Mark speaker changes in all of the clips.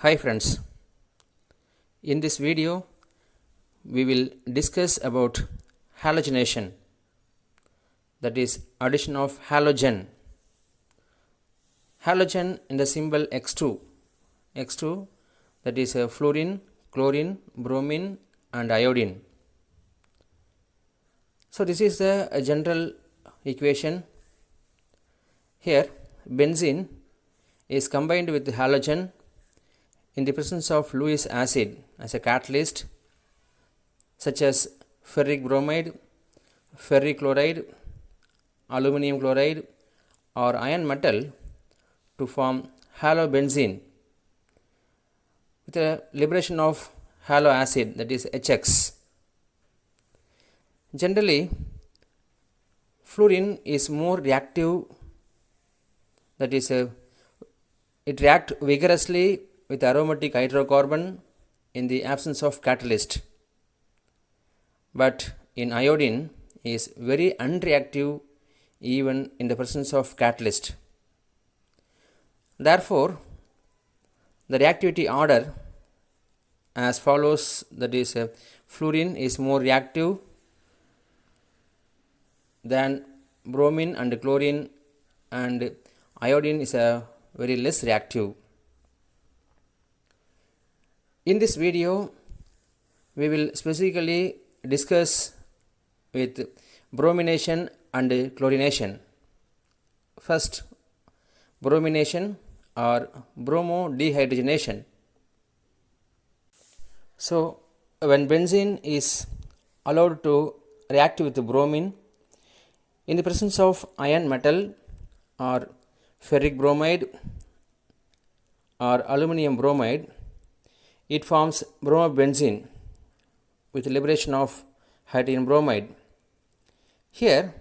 Speaker 1: Hi friends, in this video we will discuss about halogenation, that is addition of halogen. Halogen in the symbol X2 that is fluorine, chlorine, bromine and iodine. So this is the general equation. Here benzene is combined with halogen in the presence of Lewis acid as a catalyst, such as ferric bromide, ferric chloride, aluminum chloride or iron metal to form halobenzene with a liberation of halo acid, that is HX. Generally, fluorine is more reactive, that is it reacts vigorously with aromatic hydrocarbon in the absence of catalyst, but in iodine is very unreactive even in the presence of catalyst. Therefore, the reactivity order as follows, that is fluorine is more reactive than bromine and chlorine, and iodine is a very less reactive. In this video, we will specifically discuss with bromination and chlorination. First, bromination or bromodehydrogenation. So, when benzene is allowed to react with bromine in the presence of iron metal or ferric bromide or aluminum bromide, it forms bromobenzene with liberation of hydrogen bromide. Here,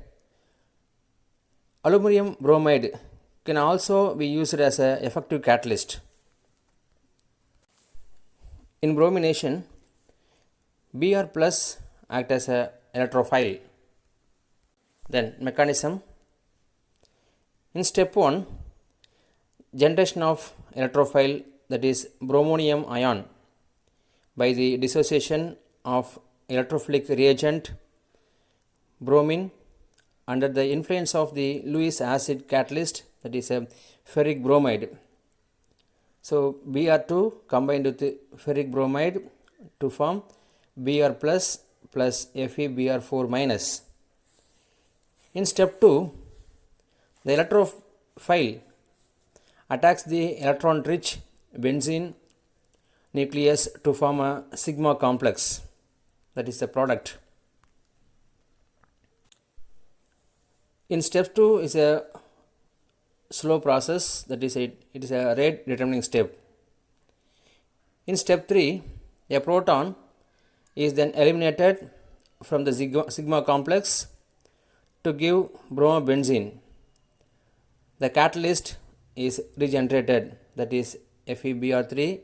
Speaker 1: aluminum bromide can also be used as an effective catalyst. In bromination, Br plus act as a electrophile. Then mechanism. In step 1, generation of electrophile, that is bromonium ion, by the dissociation of electrophilic reagent bromine under the influence of the Lewis acid catalyst, that is a ferric bromide. So Br2 combined with ferric bromide to form Br plus FeBr4 minus. In step 2, the electrophile attacks the electron rich benzene nucleus to form a sigma complex, that is the product. In step 2 is a slow process, that is it is a rate determining step. In step 3, a proton is then eliminated from the sigma complex to give bromobenzene. The catalyst is regenerated, that is FeBr3.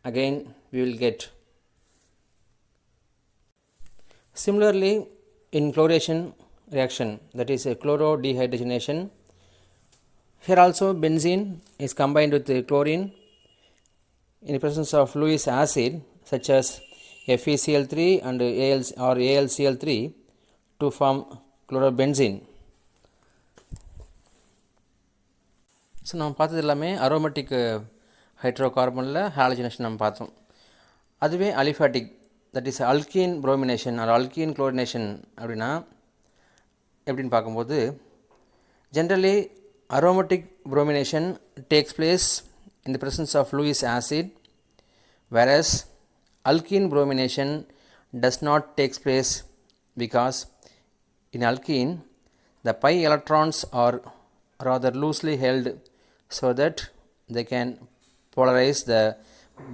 Speaker 1: Again we will get. Similarly, in chloration reaction, that is a chlorodehydrogenation, here also benzene is combined with chlorine in the presence of Lewis acid, such as FeCl3 and AlCl3 to form chlorobenzene. So நம்ம பார்த்தது எல்லாமே aromatic ஹைட்ரோகார்பனில் halogenation நம்ம பார்த்தோம். அதுவே aliphatic, that is alkene bromination or alkene chlorination அப்படின்னா எப்படின்னு பார்க்கும்போது, generally aromatic bromination takes place in the presence of Lewis acid, whereas alkene bromination does not takes place because in alkene the pi electrons are rather loosely held so that they can polarize the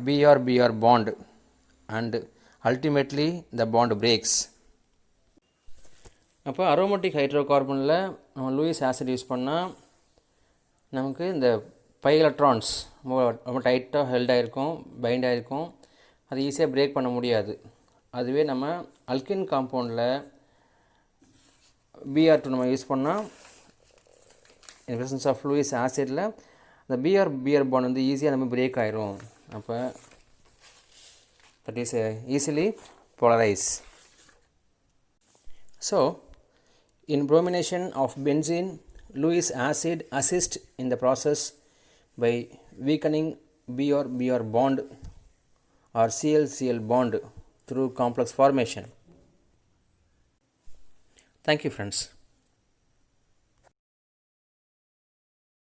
Speaker 1: Br-Br bond and ultimately the bond breaks. அப்போ aromatic ஹைட்ரோகார்பனில் நம்ம Lewis acid use பண்ணால் நமக்கு இந்த by electrons ரொம்ப டைட்டாக held ஆகிருக்கும், find ஆகிருக்கும், அது ஈஸியாக பிரேக் பண்ண முடியாது. அதுவே நம்ம அல்கின் காம்பவுண்டில் Br2 நம்ம யூஸ் பண்ணால் in presence of Lewis acid, the Br bond வந்து ஈஸியாக நம்ம பிரேக் ஆயிரும். அப்போ that is easily polarize. So in bromination of benzene, Lewis acid assists in the process by weakening Br bond or Cl bond through complex formation. Thank you friends.